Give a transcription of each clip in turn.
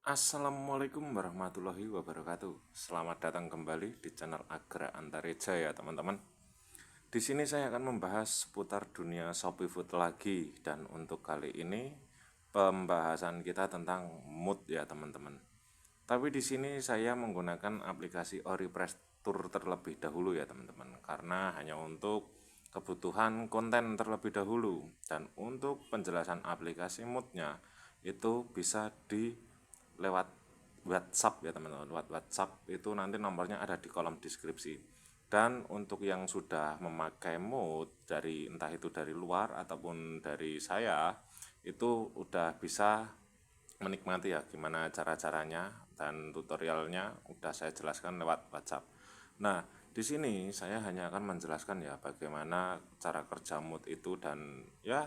Assalamualaikum warahmatullahi wabarakatuh. Selamat datang kembali di channel Agra Antareja ya teman-teman. Di sini saya akan membahas seputar dunia Shopee Food lagi, dan untuk kali ini pembahasan kita tentang mood ya teman-teman. Tapi di sini saya menggunakan aplikasi Oripress Tour terlebih dahulu ya teman-teman, karena hanya untuk kebutuhan konten terlebih dahulu, dan untuk penjelasan aplikasi moodnya itu bisa di lewat WhatsApp ya teman-teman. Lewat WhatsApp itu nanti nomornya ada di kolom deskripsi. Dan untuk yang sudah memakai mood dari entah itu dari luar ataupun dari saya, itu udah bisa menikmati ya gimana cara-caranya, dan tutorialnya udah saya jelaskan lewat WhatsApp. Nah, di sini saya hanya akan menjelaskan ya bagaimana cara kerja mood itu, dan ya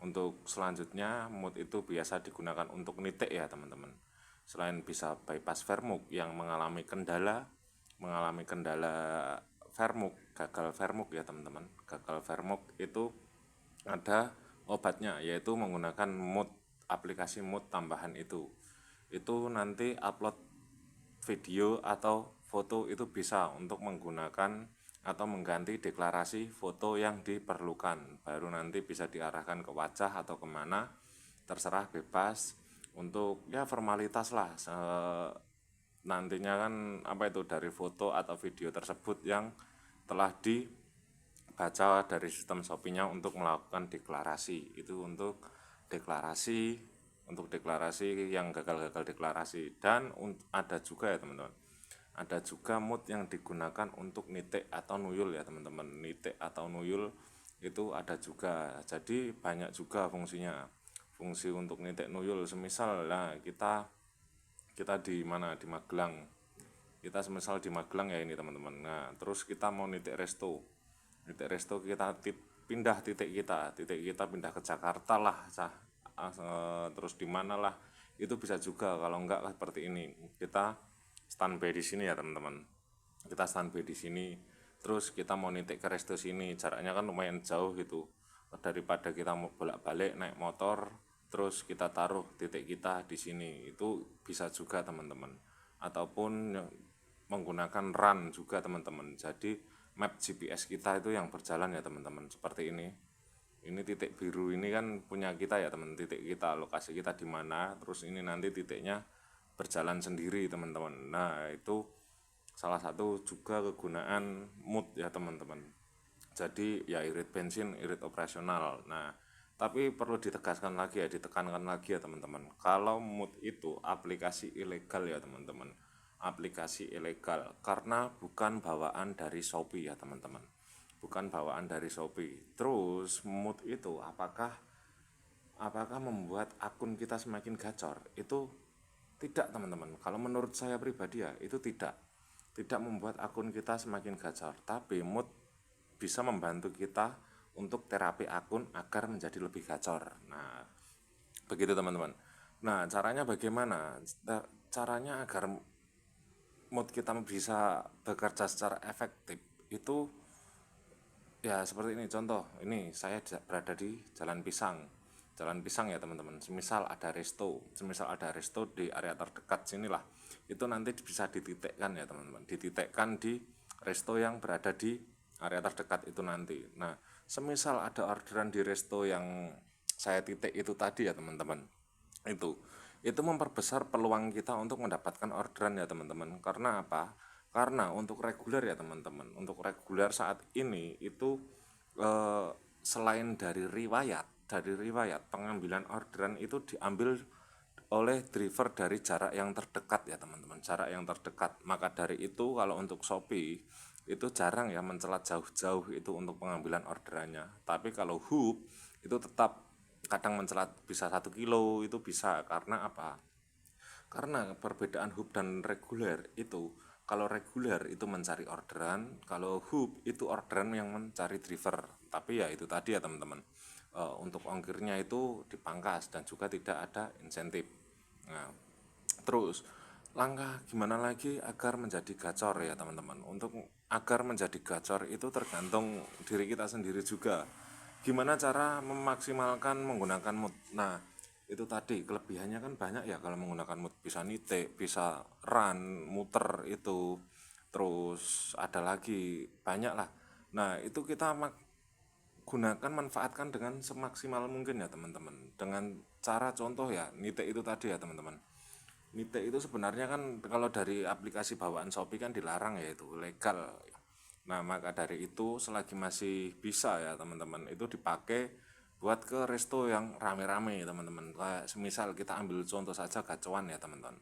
untuk selanjutnya mood itu biasa digunakan untuk nitik ya teman-teman. Selain bisa bypass vermuk yang mengalami kendala vermuk, gagal vermuk ya teman-teman. Gagal vermuk itu ada obatnya, yaitu menggunakan mood, aplikasi mood tambahan itu nanti upload video atau foto itu bisa untuk menggunakan atau mengganti deklarasi foto yang diperlukan, baru nanti bisa diarahkan ke wajah atau kemana, terserah, bebas untuk ya formalitas lah. Nantinya kan apa itu dari foto atau video tersebut yang telah dibaca dari sistem Shopee-nya untuk melakukan deklarasi, itu deklarasi yang gagal-gagal deklarasi. Dan ada juga ya teman-teman, ada juga mood yang digunakan untuk nitik atau nuyul ya teman-teman. Nitik atau nuyul itu ada juga, jadi banyak juga fungsinya. Fungsi untuk nitik nuyul, semisal lah kita kita di mana, di Magelang, kita semisal di Magelang ya ini teman-teman. Nah terus kita mau nitik resto kita pindah titik kita pindah ke Jakarta lah, terus di mana lah, itu bisa juga. Kalau enggak seperti ini, kita standby di sini ya teman-teman. Kita standby di sini, terus kita mau nitik ke resto sini, jaraknya kan lumayan jauh gitu, daripada kita mau bolak-balik naik motor terus kita taruh titik kita di sini, itu bisa juga teman-teman. Ataupun menggunakan run juga teman-teman, jadi map GPS kita itu yang berjalan ya teman-teman, seperti ini titik biru ini kan punya kita ya teman, titik kita, lokasi kita di mana, terus ini nanti titiknya berjalan sendiri teman-teman. Nah itu salah satu juga kegunaan mood ya teman-teman. Jadi ya irit bensin, irit operasional. Nah tapi perlu ditekankan lagi ya teman-teman, kalau mood itu aplikasi ilegal ya teman-teman, aplikasi ilegal, karena bukan bawaan dari Shopee ya teman-teman, bukan bawaan dari Shopee. Terus mood itu apakah membuat akun kita semakin gacor? Itu tidak teman-teman. Kalau menurut saya pribadi ya, itu tidak membuat akun kita semakin gacor, tapi mood bisa membantu kita untuk terapi akun agar menjadi lebih gacor. Nah begitu teman-teman. Nah caranya bagaimana? Caranya agar mood kita bisa bekerja secara efektif itu ya seperti ini. Contoh, ini saya berada di Jalan Pisang ya teman-teman. Semisal ada resto di area terdekat sinilah, itu nanti bisa dititikkan ya teman-teman, dititikkan di resto yang berada di area terdekat itu nanti. Nah semisal ada orderan di resto yang saya titik itu tadi ya teman-teman, itu itu memperbesar peluang kita untuk mendapatkan orderan ya teman-teman. Karena apa? Karena untuk reguler ya teman-teman, untuk reguler saat ini itu eh, selain dari riwayat pengambilan orderan itu diambil oleh driver dari jarak yang terdekat ya teman-teman, jarak yang terdekat. Maka dari itu kalau untuk Shopee itu jarang ya mencelat jauh-jauh itu untuk pengambilan orderannya. Tapi kalau Hub itu tetap kadang mencelat bisa 1 kilo itu bisa. Karena apa? Karena perbedaan hub dan reguler itu, kalau reguler itu mencari orderan, kalau hub itu orderan yang mencari driver. Tapi ya itu tadi ya teman-teman, untuk ongkirnya itu dipangkas dan juga tidak ada insentif. Nah terus langkah gimana lagi agar menjadi gacor ya teman-teman. Untuk agar menjadi gacor itu tergantung diri kita sendiri juga, gimana cara memaksimalkan menggunakan mood. Nah itu tadi kelebihannya kan banyak ya kalau menggunakan mood, bisa nitik, bisa run, muter itu, terus ada lagi banyak lah. Nah itu kita gunakan, manfaatkan dengan semaksimal mungkin ya teman-teman, dengan cara contoh ya nitik itu tadi ya teman-teman. Nitik itu sebenarnya kan kalau dari aplikasi bawaan Shopee kan dilarang ya, itu legal. Nah maka dari itu selagi masih bisa ya teman-teman, itu dipakai buat ke resto yang rame-rame teman-teman. Kayak semisal kita ambil contoh saja gacuan ya teman-teman.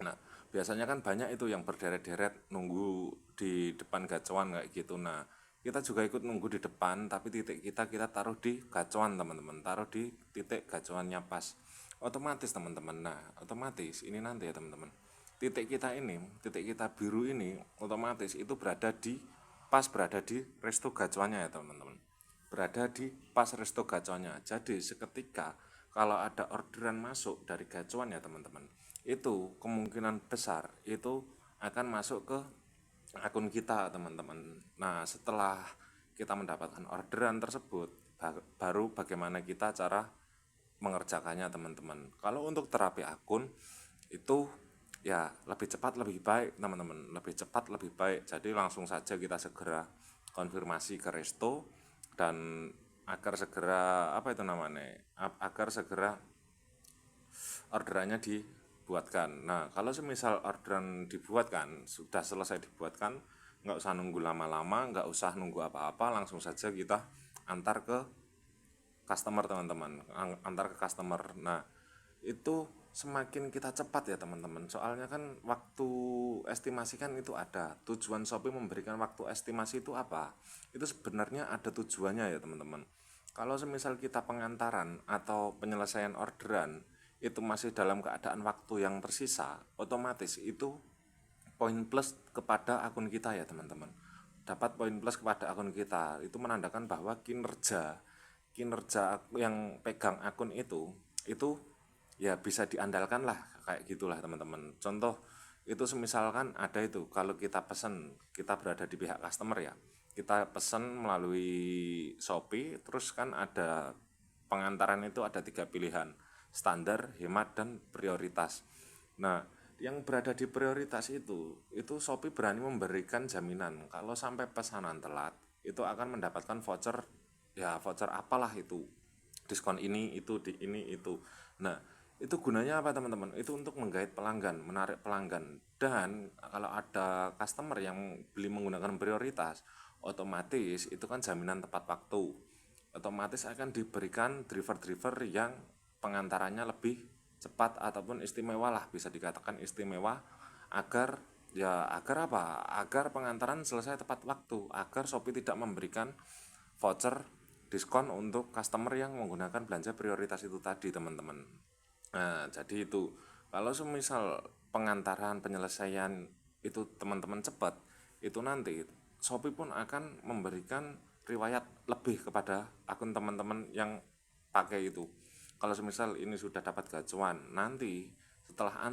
Nah, biasanya kan banyak itu yang berderet-deret nunggu di depan gacuan kayak gitu. Nah, kita juga ikut nunggu di depan, tapi titik kita taruh di gacuan teman-teman, taruh di titik gacuannya pas. Otomatis teman-teman. Nah, otomatis ini nanti ya teman-teman. Titik kita ini, titik kita biru ini, otomatis itu berada di resto gacuannya ya teman-teman, berada di pas resto gacuannya. Jadi seketika kalau ada orderan masuk dari gacuan ya teman-teman, itu kemungkinan besar itu akan masuk ke akun kita teman-teman. Nah setelah kita mendapatkan orderan tersebut, baru bagaimana kita cara mengerjakannya teman-teman. Kalau untuk terapi akun itu ya lebih cepat lebih baik teman-teman, lebih cepat lebih baik. Jadi langsung saja kita segera konfirmasi ke resto, dan agar segera apa itu namanya, agar segera orderannya dibuatkan. Nah kalau semisal orderan dibuatkan, sudah selesai dibuatkan, nggak usah nunggu lama-lama, nggak usah nunggu apa-apa, langsung saja kita antar ke customer teman-teman, antar ke customer. Nah itu semakin kita cepat ya teman-teman, soalnya kan waktu estimasi kan itu ada tujuan. Shopee memberikan waktu estimasi itu apa, itu sebenarnya ada tujuannya ya teman-teman. Kalau semisal kita pengantaran atau penyelesaian orderan itu masih dalam keadaan waktu yang tersisa, otomatis itu poin plus kepada akun kita ya teman-teman, dapat poin plus kepada akun kita. Itu menandakan bahwa kinerja kinerja yang pegang akun itu ya bisa diandalkan lah, kayak gitulah teman-teman. Contoh itu semisalkan ada itu, kalau kita pesan, kita berada di pihak customer ya, kita pesan melalui Shopee, terus kan ada pengantaran itu ada 3 pilihan: standar, hemat, dan prioritas. Nah yang berada di prioritas itu Shopee berani memberikan jaminan kalau sampai pesanan telat itu akan mendapatkan voucher, ya voucher apalah itu, diskon ini itu di ini itu. Nah itu gunanya apa teman-teman, itu untuk menggait pelanggan, menarik pelanggan. Dan kalau ada customer yang beli menggunakan prioritas, otomatis itu kan jaminan tepat waktu, otomatis akan diberikan driver-driver yang pengantarannya lebih cepat ataupun istimewa lah, bisa dikatakan istimewa, agar agar apa, agar pengantaran selesai tepat waktu, agar Shopee tidak memberikan voucher diskon untuk customer yang menggunakan belanja prioritas itu tadi teman-teman. Nah jadi itu, kalau semisal pengantaran penyelesaian itu teman-teman cepat, itu nanti Shopee pun akan memberikan riwayat lebih kepada akun teman-teman yang pakai itu. Kalau semisal ini sudah dapat gacuan, nanti setelah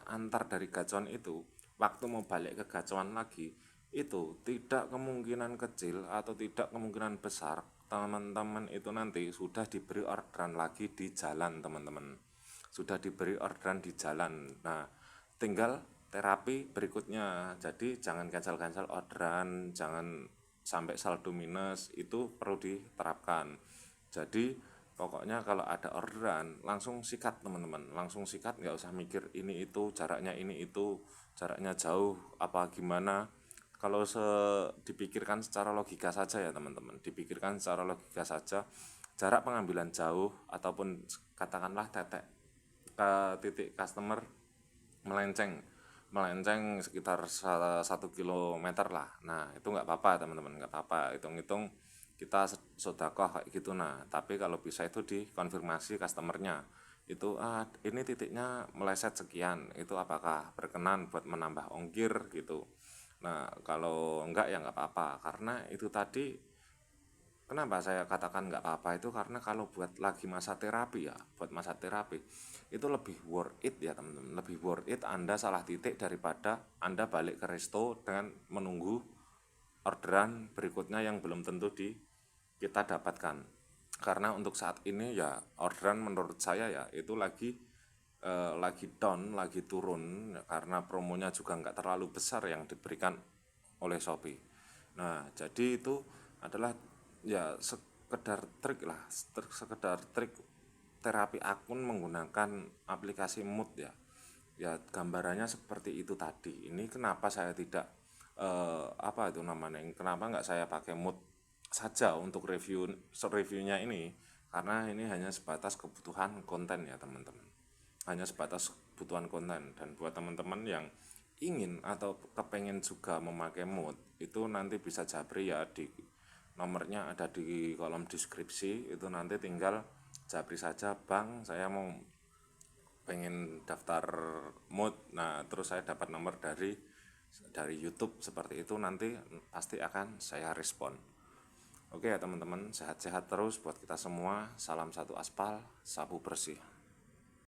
antar dari gacuan itu, waktu mau balik ke gacuan lagi, itu tidak kemungkinan kecil atau tidak kemungkinan besar teman-teman itu nanti sudah diberi orderan lagi di jalan teman-teman, sudah diberi orderan di jalan. Nah tinggal terapi berikutnya, jadi jangan cancel-cancel orderan, jangan sampai saldo minus, itu perlu diterapkan. Jadi pokoknya kalau ada orderan langsung sikat teman-teman, langsung sikat, nggak usah mikir ini itu jaraknya, ini itu jaraknya jauh apa gimana. Kalau dipikirkan secara logika saja ya teman-teman, dipikirkan secara logika saja, jarak pengambilan jauh ataupun katakanlah tetek ke titik customer melenceng melenceng sekitar 1 kilometer lah. Nah itu nggak apa-apa teman-teman, nggak apa-apa, hitung-hitung kita sodakoh kayak gitu. Nah tapi kalau bisa itu dikonfirmasi customernya, itu ini titiknya meleset sekian, itu apakah berkenan buat menambah ongkir gitu. Nah kalau enggak ya nggak apa-apa, karena itu tadi, kenapa saya katakan nggak apa-apa itu karena kalau buat lagi masa terapi ya, buat masa terapi itu lebih worth it ya teman-teman, lebih worth it Anda salah titik daripada Anda balik ke resto dengan menunggu orderan berikutnya yang belum tentu kita dapatkan. karena untuk saat ini ya orderan menurut saya ya itu lagi down, lagi turun karena promonya juga nggak terlalu besar yang diberikan oleh Shopee. Nah, jadi itu adalah ya sekedar trik lah, sekedar trik terapi akun menggunakan aplikasi Mood ya. Ya gambarannya seperti itu tadi. Ini kenapa saya tidak apa itu namanya? Kenapa nggak saya pakai Mood saja untuk reviewnya ini? Karena ini hanya sebatas kebutuhan konten ya teman-teman, hanya sebatas kebutuhan konten. Dan buat teman-teman yang ingin atau kepengen juga memakai Mood itu nanti bisa japri ya, di nomornya ada di kolom deskripsi, itu nanti tinggal japri saja, bang saya mau pengen daftar Mood, nah terus saya dapat nomor dari YouTube seperti itu, nanti pasti akan saya respon. Oke ya teman-teman, sehat-sehat terus buat kita semua. Salam satu aspal, sabu bersih.